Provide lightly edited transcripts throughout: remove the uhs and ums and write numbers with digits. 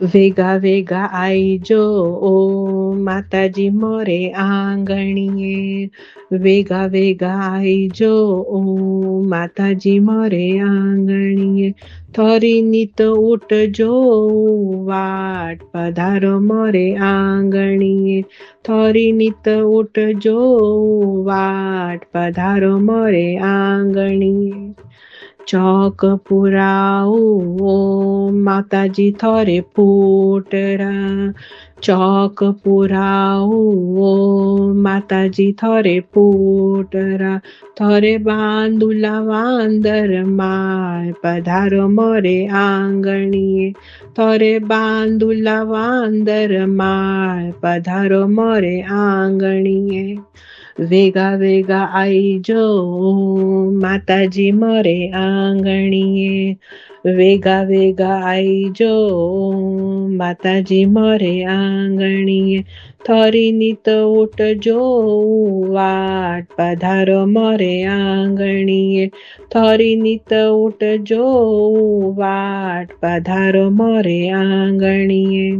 વેગા વેગા આઈજો ઓ માતાજી મોરે આંગણીએ. વેગા વેગા આઈજો ઓ માતાજી મોરે આંગણીએ. થોરી નીત ઉઠજો વાટ પધારો મોરે આંગણીએ. થોરી નીત ઉઠજો વાટ પધારો મોરે આંગણીએ. ચોક પુરાવું ઓ માતાજી થોરે પૂટરા. ચોક પુરાવું ઓ માતાજી થોરે પૂટરા. થોરે બાંદુલા વાંદર માય પધારો મોરે આંગણીએ. થોરે બાંદુલા વાંદર માય પધારો મોરે આંગણીએ. વેગા વેગા આઈજો માતાજી મોરે આંગણીએ. વેગા વેગા આઈજો માતાજી મોરે આંગણીએ. થોરી નીત ઉઠજો વાટ પધારો મોરે આંગણીએ. થોરી નીત ઉઠજો વાટ પધારો મોરે આંગણીએ.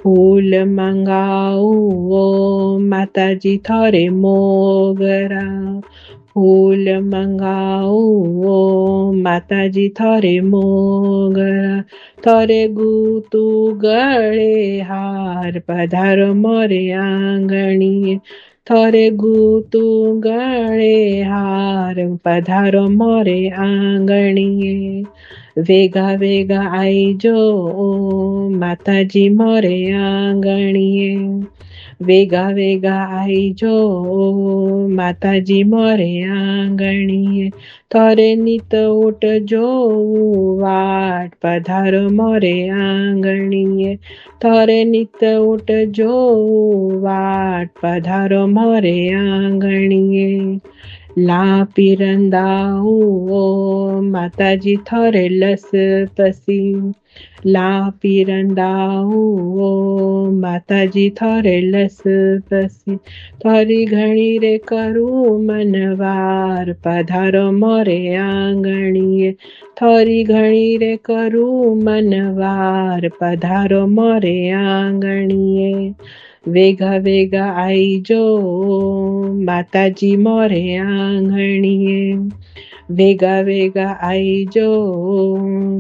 ફૂલ મંગાવું ઓ માતાજી થોરે મોગરા. ફૂલ મંગાવું ઓ માતાજી થોરે મોગરા. થોરે ગૂતું ગળે હાર પધારો મોરે આંગણીએ. થોરે ગૂતું ગળે હાર પધારો મોરે આંગણીએ. વેગા વેગા આઈજો માતાજી મોરે આંગણીએ. વેગા વેગા આઈજો માતાજી મોરે આંગણીએ. થોરે નીત ઉઠજો વાટ પધારો મોરે આંગણીએ. થોરે નીત ઉઠજો વાટ પધારો મોરે આંગણીએ. લાપી રંદાવું ઓ માતાજી થોરે લસ પસી. લાપી રંદાવું ઓ માતાજી થોરે લસ પસી. થોરી ઘણી રે કરું મનવાર પધારો મોરે આંગણીએ. થોરી ઘણી રે કરું મનવાર પધારો મોરે આંગણીએ. વેગા વેગા આઈજો માતાજી મોરે આંગણીએ. વેગા વેગા આઈજો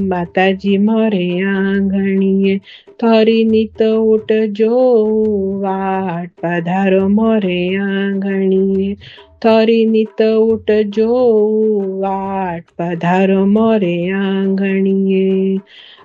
માતાજી મોરે આંગણીએ. થોરી નીત ઉઠજો વાટ પધારો મોરે આંગણીએ. થોરી નીત ઉઠજો વાટ પધારો મોરે આંગણીએ.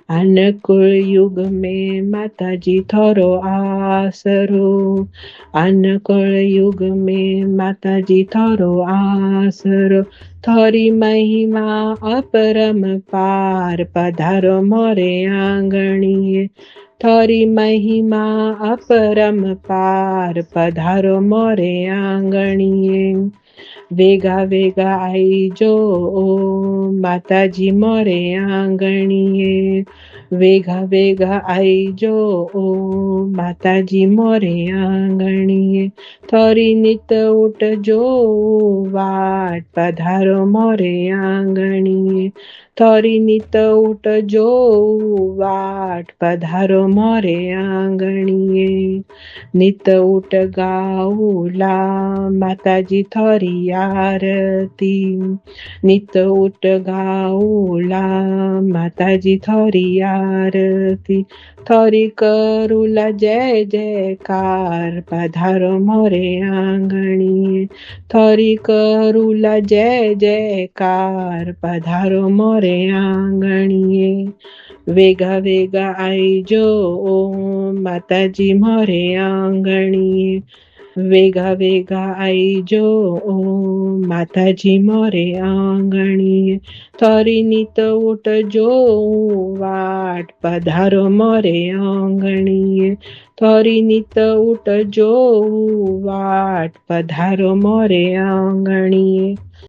અનકુળ યુગ में માતાજી થોરો આસરો. અનકુળ યુગ में માતાજી થોરો આસરો. થોરી મહિમા અપરમ પાર પધારો મોરે આંગણીએ. થોરી મહિમા અપરમ પાર પધારો મોરે આંગણીએ. વેગા વેગા આઈજો માતાજી મોરે આંગણીએ. વેગા વેગા આઈજો માતાજી મોરે આંગણીએ. થોરી નીત ઉઠજો વાટ પધારો મોરે આંગણીએ. થોરી નીત ઉઠજો વાટ પધારો મોરે આંગણીએ. નીત ઉઠ ગાઉલા માતાજી થોરી આરતી. નીત ઉઠ ગાઉલા માતાજી થોરી આરતી. થોરી કરુલા જય જયકાર પધારો મોરે આંગણીએ. થોરી કરુલા જય જયકાર પધારો મોરે આંગણીએ. વેગા વેગા આઈજો માતાજી મોરે આંગણીએ. વેગા વેગા આઈજો માતાજી મોરે આંગણીએ. થોરી નીત ઉઠજો વાટ પધારો મોરે આંગણીએ. થોરી નીત ઉઠજો વાટ પધારો મોરે આંગણીએ.